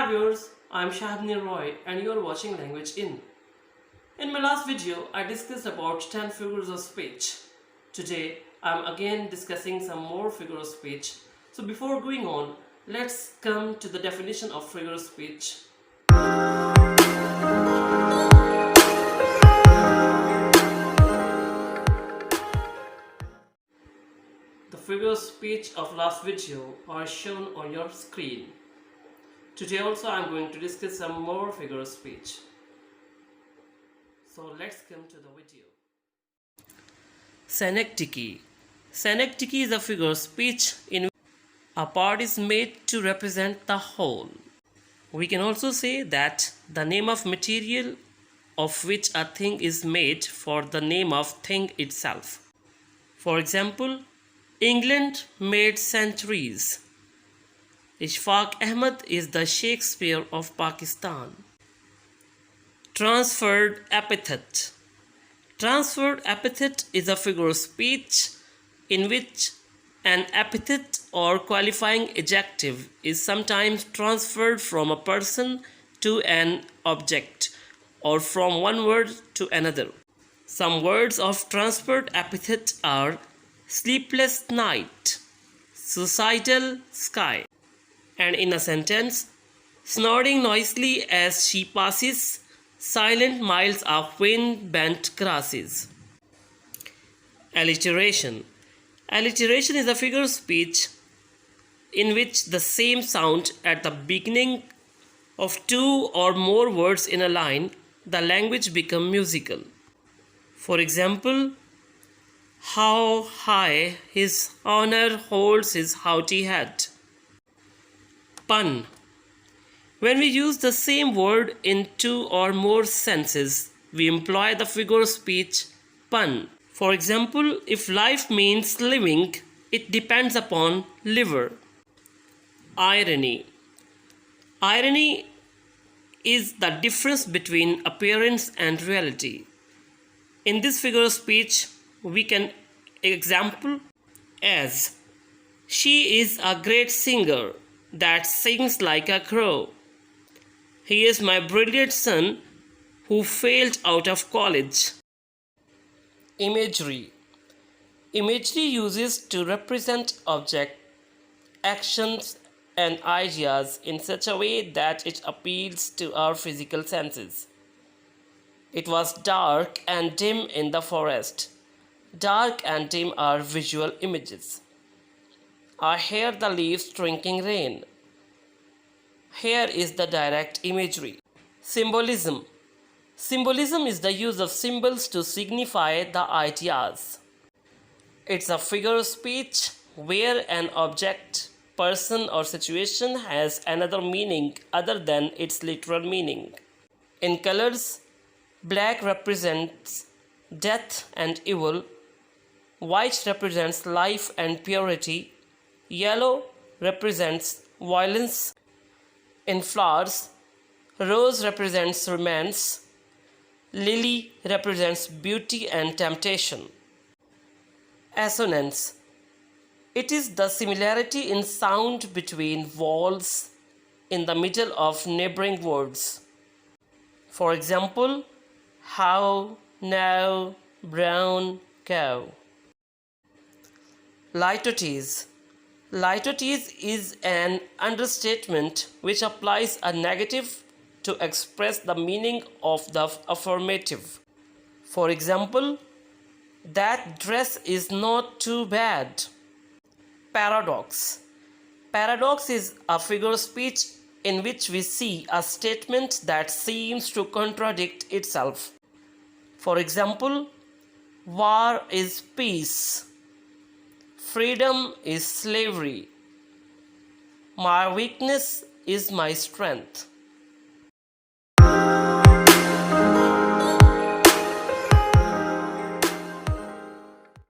Hi viewers, I'm Shahabni Roy and you're watching Language In. In my last video, I discussed about 10 figures of speech. Today, I'm again discussing some more figures of speech. So before going on, let's come to the definition of figure of speech. The figure of speech of last video are shown on your screen. Today also I'm going to discuss some more figure of speech. So let's come to the video. Synecdoche. Synecdoche is a figure of speech in which a part is made to represent the whole. We can also say that the name of material of which a thing is made for the name of thing itself. For example, England made centuries. Ishfaq Ahmed is the Shakespeare of Pakistan. Transferred epithet. Transferred epithet is a figure of speech in which an epithet or qualifying adjective is sometimes transferred from a person to an object or from one word to another. Some words of transferred epithet are sleepless night, suicidal sky, and in a sentence, snoring noisily as she passes, silent miles of wind-bent grasses. Alliteration. Alliteration is a figure of speech in which the same sound at the beginning of two or more words in a line, the language becomes musical. For example, how high his honor holds his haughty head. Pun. When we use the same word in two or more senses, we employ the figure of speech pun. For example, if life means living, it depends upon liver. Irony. Irony is the difference between appearance and reality. In this figure of speech, we can example as she is a great singer that sings like a crow. He is my brilliant son who failed out of college. Imagery. Imagery uses to represent objects, actions, and ideas in such a way that it appeals to our physical senses. It was dark and dim in the forest. Dark and dim are visual images. I hear the leaves drinking rain. Here is the direct imagery. Symbolism. Symbolism is the use of symbols to signify the ideas. It's a figure of speech where an object, person, or situation has another meaning other than its literal meaning. In colors, black represents death and evil, white represents life and purity, yellow represents violence. In flowers, rose represents romance, lily represents beauty and temptation. Assonance. It is the similarity in sound between vowels in the middle of neighboring words. For example, how, now, brown, cow. Litotes. Litotes is an understatement which applies a negative to express the meaning of the affirmative. For example, that dress is not too bad. Paradox. Paradox is a figure of speech in which we see a statement that seems to contradict itself. For example, war is peace. Freedom is slavery. My weakness is my strength.